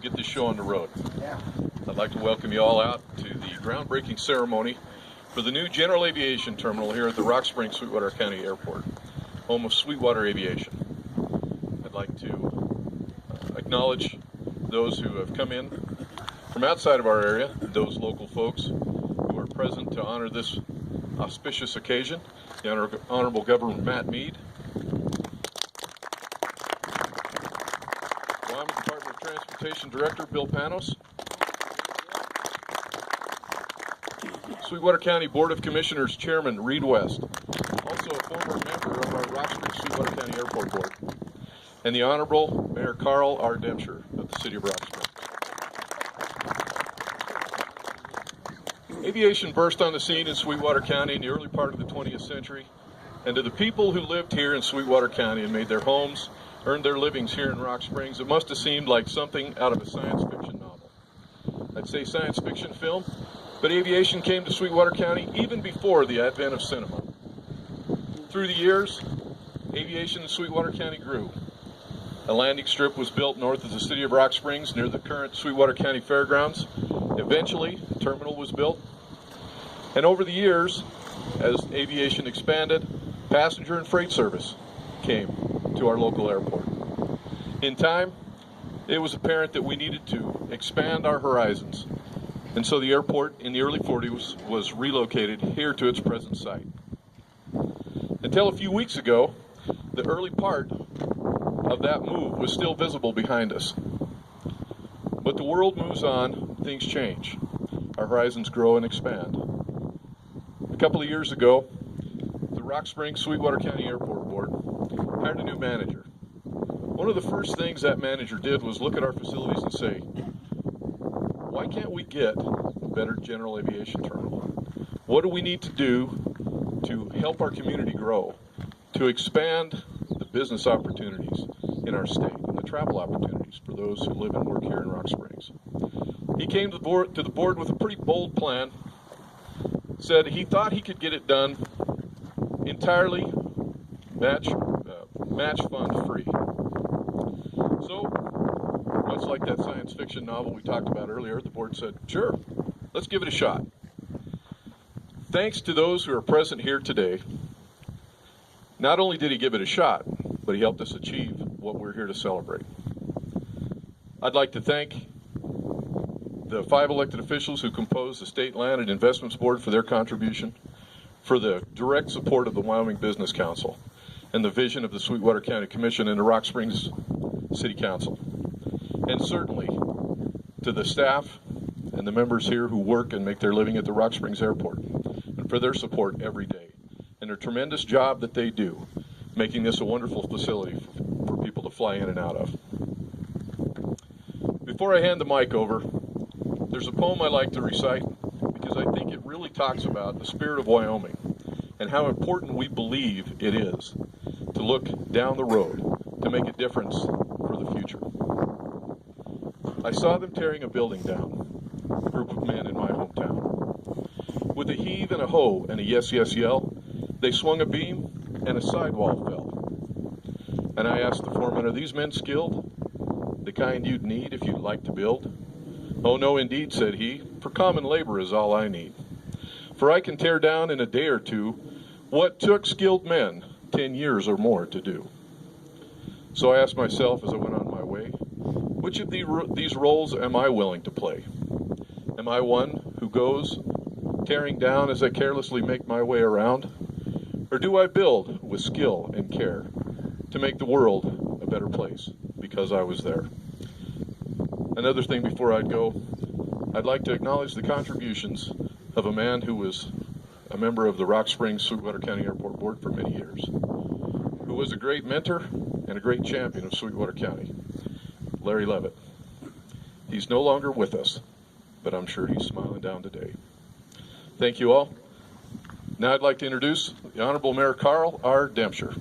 get this show on the road. I'd like to welcome you all out to the groundbreaking ceremony for the new general aviation terminal here at the Rock Springs-Sweetwater County Airport, home of Sweetwater Aviation. I'd like to acknowledge those who have come in from outside of our area, those local folks who are present to honor this auspicious occasion. The Honorable Governor Matt Mead, Wyoming Department of Transportation Director Bill Panos, Sweetwater County Board of Commissioners Chairman Reid West, also a former member of our Rock Springs-Sweetwater County Airport Board, and the Honorable Mayor Carl R. Dempscher of the City of Rock Springs. Aviation burst on the scene in Sweetwater County in the early part of the 20th century, and to the people who lived here in Sweetwater County and made their homes, earned their livings here in Rock Springs, it must have seemed like something out of a science fiction novel. I'd say science fiction film, but aviation came to Sweetwater County even before the advent of cinema. Through the years, aviation in Sweetwater County grew. A landing strip was built north of the city of Rock Springs near the current Sweetwater County Fairgrounds. Eventually, a terminal was built. And over the years, as aviation expanded, passenger and freight service came to our local airport. In time, it was apparent that we needed to expand our horizons. And so the airport in the early 40s was relocated here to its present site. Until a few weeks ago, the early part of that move was still visible behind us. But the world moves on, things change. Our horizons grow and expand. A couple of years ago, the Rock Springs-Sweetwater County Airport Board hired a new manager. One of the first things that manager did was look at our facilities and say, why can't we get a better general aviation terminal? What do we need to do to help our community grow, to expand the business opportunities in our state and the travel opportunities for those who live and work here in Rock Springs? He came to the board with a pretty bold plan, said he thought he could get it done entirely match fund free. So, much like that science fiction novel we talked about earlier, the board said, sure, let's give it a shot. Thanks to those who are present here today, not only did he give it a shot, but he helped us achieve what we're here to celebrate. I'd like to thank the 5 elected officials who compose the State Land and Investments Board for their contribution, for the direct support of the Wyoming Business Council, and the vision of the Sweetwater County Commission and the Rock Springs City Council. And certainly to the staff and the members here who work and make their living at the Rock Springs Airport, and for their support every day, and their tremendous job that they do, making this a wonderful facility for people to fly in and out of. Before I hand the mic over, there's a poem I like to recite because I think it really talks about the spirit of Wyoming and how important we believe it is to look down the road to make a difference for the future. I saw them tearing a building down, a group of men in my hometown. With a heave and a ho and a yes, yes yell, they swung a beam and a sidewall fell. And I asked the foreman, are these men skilled? The kind you'd need if you'd like to build? Oh no, indeed, said he, for common labor is all I need. For I can tear down in a day or two what took skilled men 10 years or more to do. So I asked myself as I went on my way, which of these roles am I willing to play? Am I one who goes tearing down as I carelessly make my way around? Or do I build with skill and care to make the world a better place because I was there? Another thing before I'd go, I'd like to acknowledge the contributions of a man who was a member of the Rock Springs-Sweetwater County Airport Board for many years, who was a great mentor and a great champion of Sweetwater County, Larry Levitt. He's no longer with us, but I'm sure he's smiling down today. Thank you all. Now I'd like to introduce the Honorable Mayor Carl R. Dempscher.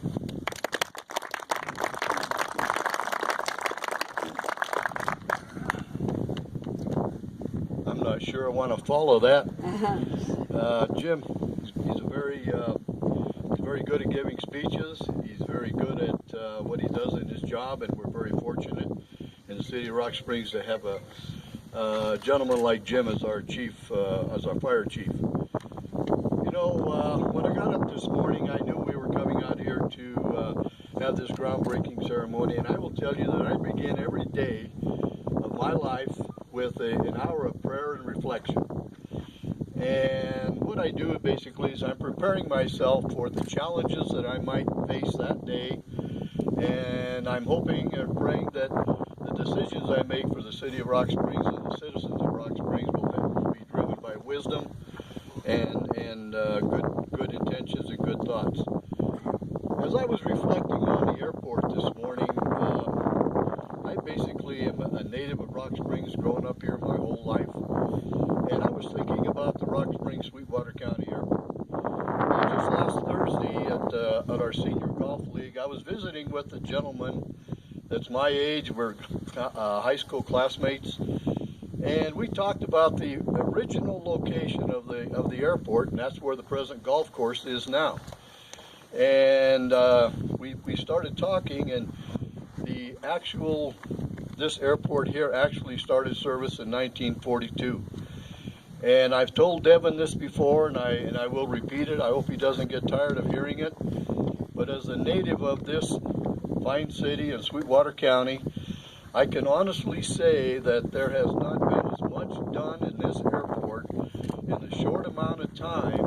I'm not sure I want to follow that. Jim, he's very good at giving speeches. He's very good at what he does in his job, and we're very fortunate in the city of Rock Springs to have a gentleman like Jim as our chief, as our fire chief. You know, when I got up this morning, I knew we were coming out here to have this groundbreaking ceremony, and I will tell you that I begin every day of my life with an hour of prayer and reflection. And what I do basically is I'm preparing myself for the challenges that I might face that day, and I'm hoping and praying that the decisions I make for the city of Rock Springs and the citizens of Rock Springs will be driven by wisdom and good intentions and good thoughts. As I was reflecting on the airport this morning, I basically am a native of Rock Springs, growing up here my whole life, and I was thinking about the Rock Springs-Sweetwater County Airport. Just last Thursday at our senior golf league, I was visiting with a gentleman that's my age. We're high school classmates, and we talked about the original location of the airport, and that's where the present golf course is now. And we started talking, and this airport here actually started service in 1942. And I've told Devin this before, and I will repeat it. I hope he doesn't get tired of hearing it. But as a native of this fine city in Sweetwater County, I can honestly say that there has not been as much done in this airport in the short amount of time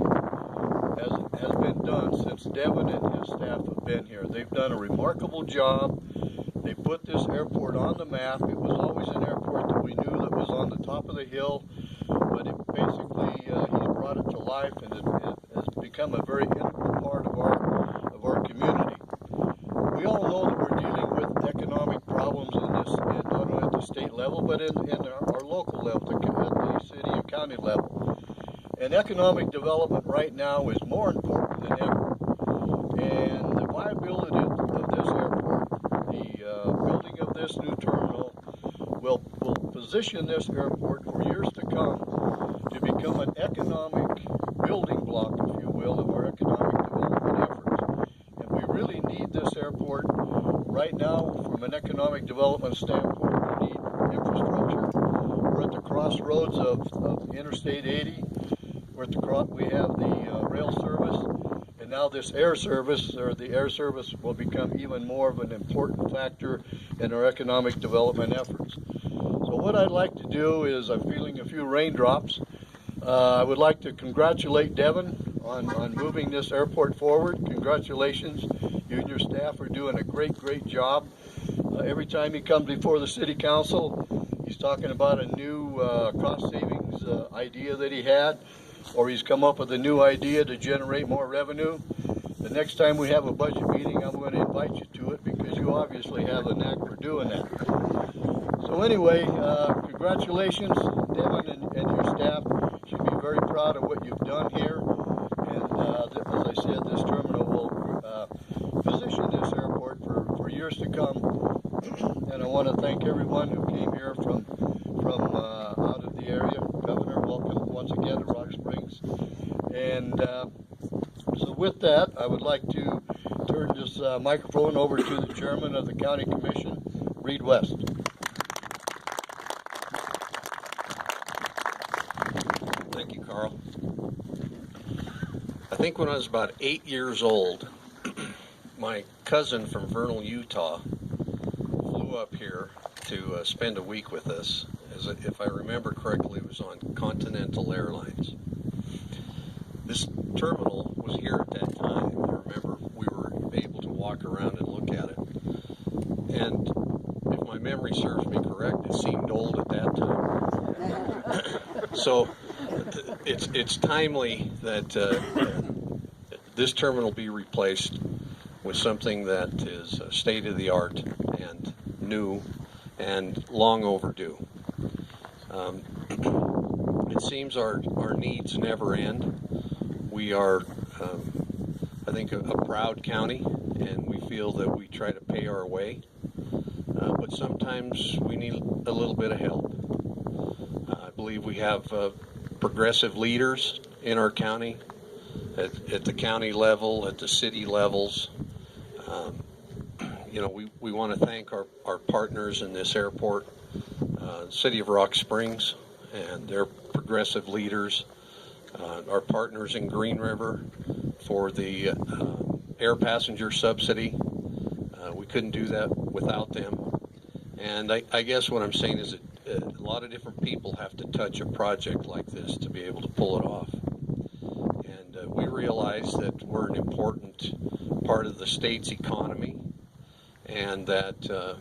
as has been done since Devin and his staff have been here. They've done a remarkable job. They put this airport on the map. It was always an airport that we knew that was on the top of the hill, but it basically he brought it to life, and it has become a very integral part of our community. We all know that we're dealing with economic problems in this, and not only at the state level, but in our local level, at the city and county level. And economic development right now is more important than ever. And the viability of this airport, the building of this new terminal, will position this airport for years to come to become an economic building block, if you will, of our economic development efforts. And we really need this airport right now from an economic development standpoint. We need infrastructure. We're at the crossroads of Interstate 80. We have the rail service, and now this air service, or the air service, will become even more of an important factor in our economic development efforts. So what I'd like to do is, I'm feeling a few raindrops. I would like to congratulate Devin on moving this airport forward. Congratulations. You and your staff are doing a great job. Every time he comes before the city council, he's talking about a new cost savings idea that he had, or he's come up with a new idea to generate more revenue. The next time we have a budget meeting, I'm going to invite you to it, because you obviously have a knack for doing that. So anyway, congratulations, Devin and your staff. You should be very proud of what you've done here. And as I said, this terminal will position this airport for years to come. And I want to thank everyone who came here from out of the area. Governor, welcome once again to Rock Springs. And so with that, I would like to turn this microphone over to the chairman of the County Commission, Reid West. Thank you, Carl. I think when I was about 8 years old, my cousin from Vernal, Utah, flew up here to spend a week with us. If I remember correctly, it was on Continental Airlines. This terminal was here at that time. I remember we were able to walk around and look at it. And if my memory serves me correct, it seemed old at that time. So it's timely that this terminal be replaced with something that is state-of-the-art and new and long overdue. It seems our needs never end. We are, I think, a proud county, and we feel that we try to pay our way, but sometimes we need a little bit of help. I believe we have progressive leaders in our county, at the county level, at the city levels. You know, we want to thank our partners in this airport, City of Rock Springs and their progressive leaders, our partners in Green River for the air passenger subsidy. We couldn't do that without them. And I guess what I'm saying is that a lot of different people have to touch a project like this to be able to pull it off. And we realize that we're an important part of the state's economy, and that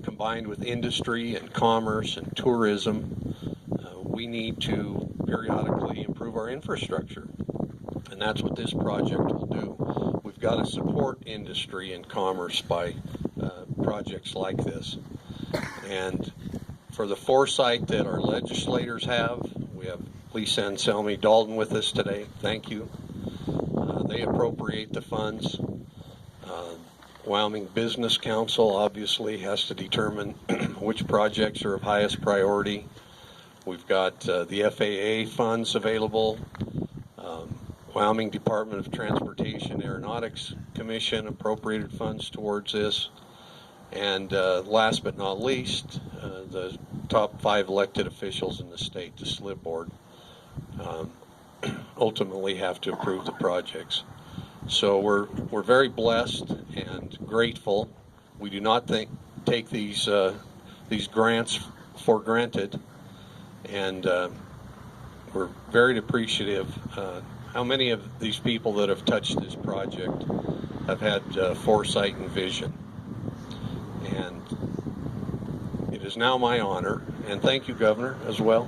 combined with industry and commerce and tourism, we need to periodically improve our infrastructure. And that's what this project will do. We've got to support industry and commerce by projects like this. And for the foresight that our legislators have, we have Lisa Anselmi Dalton with us today. Thank you. They appropriate the funds. Wyoming Business Council obviously has to determine which projects are of highest priority. We've got the FAA funds available. Wyoming Department of Transportation Aeronautics Commission appropriated funds towards this. And last but not least, the top 5 elected officials in the state, the SLIB board, ultimately have to approve the projects. So we're very blessed and grateful. We do not take these grants for granted, and we're very appreciative. How many of these people that have touched this project have had foresight and vision? And it is now my honor, and thank you, Governor, as well.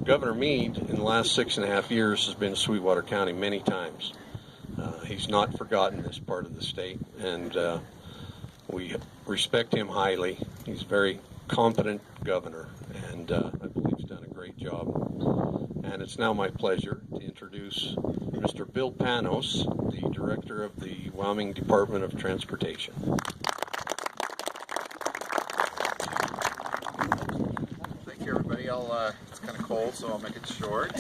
Governor Mead, in the last 6.5 years, has been to Sweetwater County many times. He's not forgotten this part of the state, and we respect him highly. He's a very competent governor, and I believe he's done a great job. And it's now my pleasure to introduce Mr. Bill Panos, the Director of the Wyoming Department of Transportation. Thank you, everybody. It's kind of cold, so I'll make it short.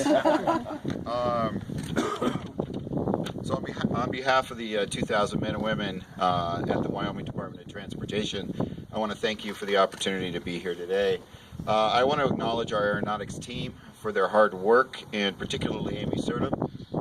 So on behalf of the 2,000 men and women at the Wyoming Department of Transportation, I want to thank you for the opportunity to be here today. I want to acknowledge our aeronautics team for their hard work, and particularly Amy Sertum,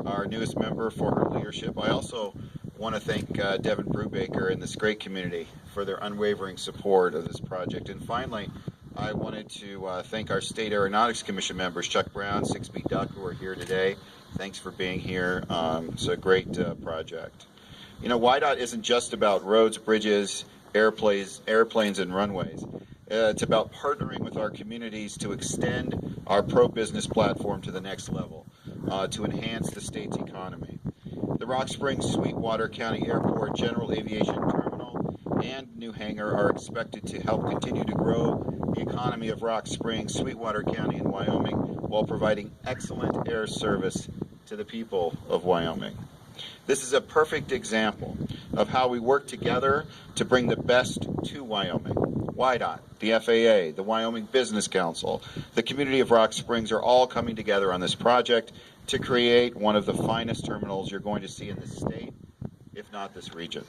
our newest member, for her leadership. I also want to thank Devin Brubaker and the Scrape community for their unwavering support of this project. And finally, I wanted to thank our State Aeronautics Commission members, Chuck Brown, 6B Duck, who are here today. Thanks for being here. It's a great project. You know, WYDOT isn't just about roads, bridges, airplanes, and runways. It's about partnering with our communities to extend our pro-business platform to the next level, to enhance the state's economy. The Rock Springs-Sweetwater County Airport, General Aviation Terminal, and new hangar are expected to help continue to grow the economy of Rock Springs, Sweetwater County, and Wyoming, while providing excellent air service to the people of Wyoming. This is a perfect example of how we work together to bring the best to Wyoming. WYDOT, the FAA, the Wyoming Business Council, the community of Rock Springs are all coming together on this project to create one of the finest terminals you're going to see in this state, if not this region.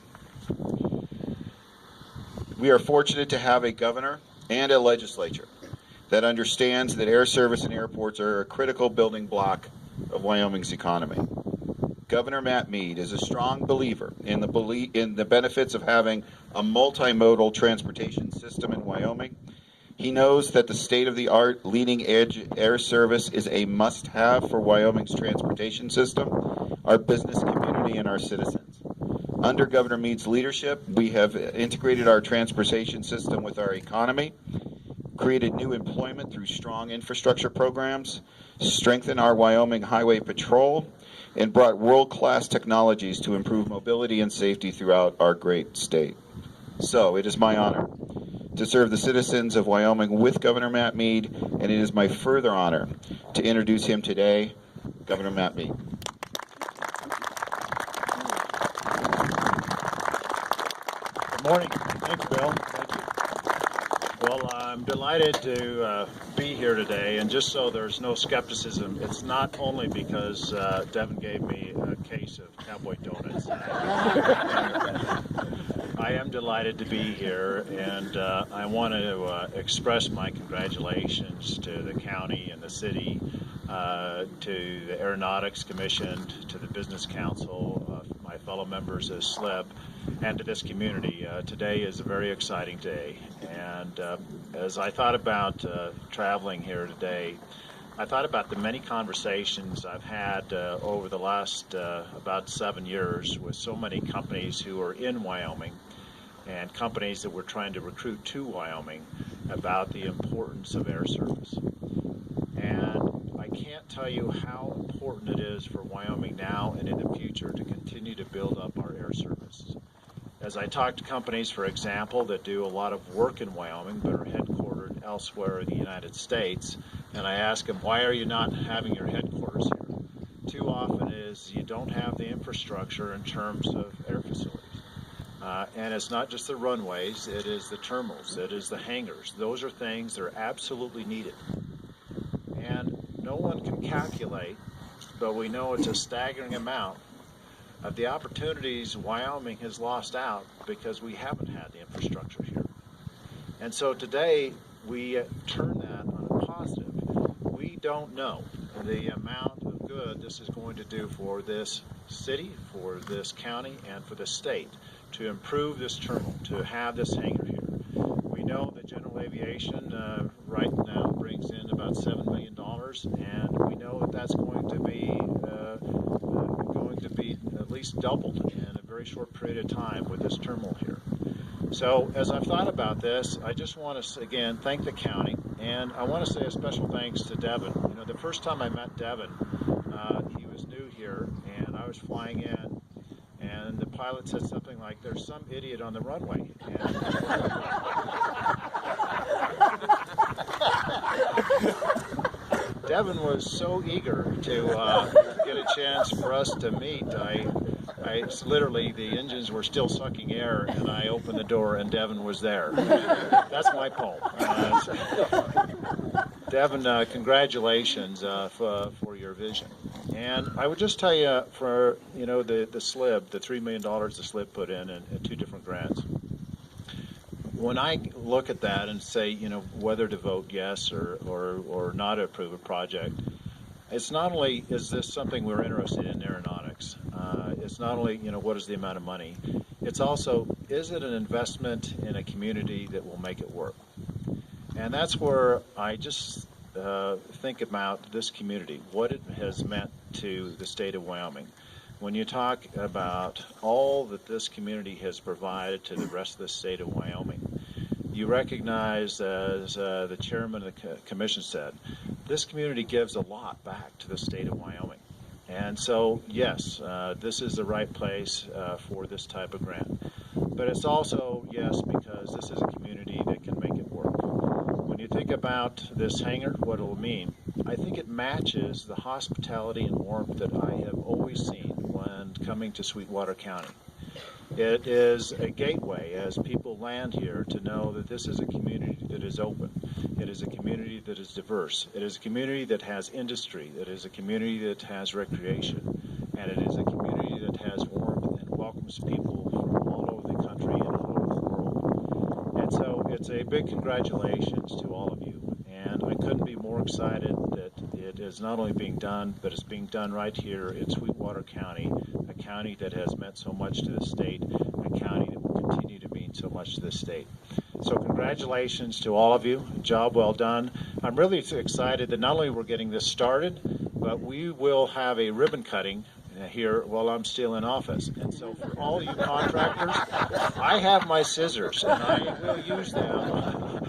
We are fortunate to have a governor and a legislature that understands that air service and airports are a critical building block of Wyoming's economy. Governor Matt Mead is a strong believer in the benefits of having a multimodal transportation system in Wyoming. He knows that the state-of-the-art, leading-edge air service is a must-have for Wyoming's transportation system, our business community, and our citizens. Under Governor Mead's leadership, we have integrated our transportation system with our economy, created new employment through strong infrastructure programs, strengthened our Wyoming Highway Patrol, and brought world-class technologies to improve mobility and safety throughout our great state. So it is my honor to serve the citizens of Wyoming with Governor Matt Mead, and it is my further honor to introduce him today, Governor Matt Mead. Good morning. Thanks, Bill. Thank you. Well, I'm delighted to be here today, and just so there's no skepticism, it's not only because Devin gave me a case of cowboy donuts. I am delighted to be here, and I want to express my congratulations to the county and the city, to the Aeronautics Commission, to the Business Council, my fellow members of SLIB, and to this community. Today is a very exciting day, and as I thought about traveling here today, I thought about the many conversations I've had over the last about 7 years with so many companies who are in Wyoming and companies that we're trying to recruit to Wyoming about the importance of air service. And I can't tell you how important it is for Wyoming now and in the future to continue to build up our air service. As I talk to companies, for example, that do a lot of work in Wyoming but are headquartered elsewhere in the United States, and I ask them, why are you not having your headquarters here? Too often is you don't have the infrastructure in terms of air facilities. And it's not just the runways, it is the terminals, it is the hangars. Those are things that are absolutely needed. And no one can calculate, but we know it's a staggering amount of the opportunities Wyoming has lost out because we haven't had the infrastructure here. And so today we turn that on a positive. We don't know the amount of good this is going to do for this city, for this county, and for the state to improve this terminal, to have this hangar here. We know that general aviation right now brings in about $7 million, and we know that that's going to be at least doubled in a very short period of time with this terminal here. So as I've thought about this, I just want to again thank the county, and I want to say a special thanks to Devin. You know, the first time I met Devin, he was new here, and I was flying in, and the pilot said something like, "There's some idiot on the runway." Devin was so eager to get a chance for us to meet. Literally, the engines were still sucking air, and I opened the door, and Devin was there. That's my poem. Devin, congratulations for your vision. And I would just tell you, for the SLIB, the $3 million the SLIB put in 2 different grants. When I look at that and say, whether to vote yes or not to approve a project, it's not only is this something we're interested in aeronautics, it's not only, what is the amount of money, it's also, is it an investment in a community that will make it work? And that's where I just think about this community, what it has meant to the state of Wyoming. When you talk about all that this community has provided to the rest of the state of Wyoming, you recognize, as the chairman of the commission said, this community gives a lot back to the state of Wyoming. And so, yes, this is the right place for this type of grant. But it's also, yes, because this is a community that can make it work. When you think about this hangar, what it will mean, I think it matches the hospitality and warmth that I have always seen when coming to Sweetwater County. It is a gateway as people land here to know that this is a community that is open. It is a community that is diverse. It is a community that has industry. It is a community that has recreation. And it is a community that has warmth and welcomes people from all over the country and all over the world. And so it's a big congratulations to all of you. And I couldn't be more excited that it is not only being done, but it's being done right here in Sweetwater County, a county that has meant so much to the state, a county that will continue to mean so much to the state. So congratulations to all of you. Job well done. I'm really excited that not only we're getting this started, but we will have a ribbon cutting here while I'm still in office. And so for all you contractors, I have my scissors, and I will use them.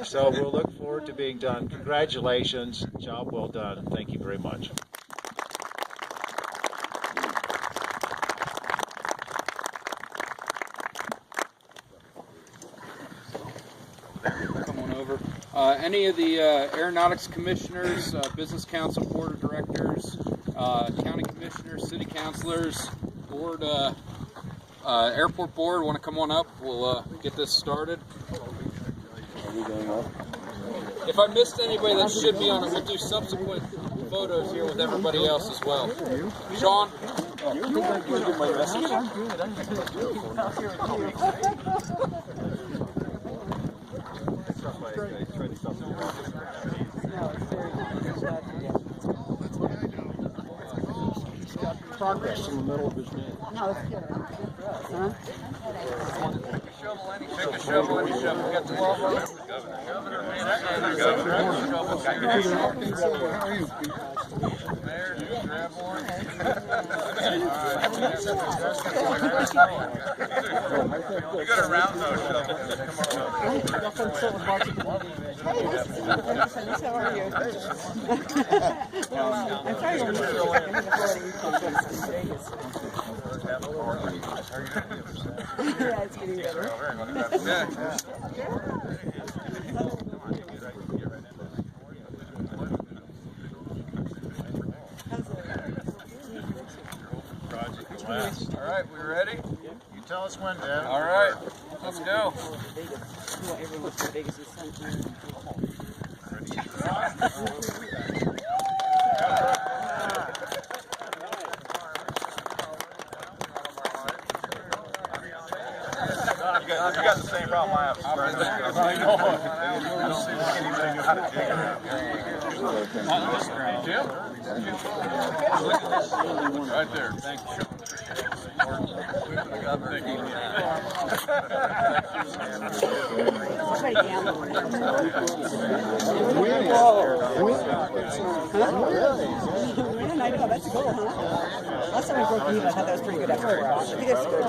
So we'll look forward to being done. Congratulations. Job well done. Thank you very much. Come on over. Any of the aeronautics commissioners, business council, board of directors, county commissioners, city councilors, board, airport board want to come on up? We'll get this started. If I missed anybody that should be on it, we'll do subsequent photos here with everybody else as well. Sean? Progress in the middle of his name. No, it's good. Huh? Take a shovel, any shovel. We got 12 of them. Mayor, grab one. You got a round nose shovel. How are you? I'm trying to yeah, it's getting better. All right, we ready? You tell us when, Dad. All right, let's go. Everyone's to Vegas is something. You got the same problem I have. I know. Jim? Right there. Thank you. I know, that's cool, huh? Last time I broke even, I thought that was pretty good effort. I think that's good.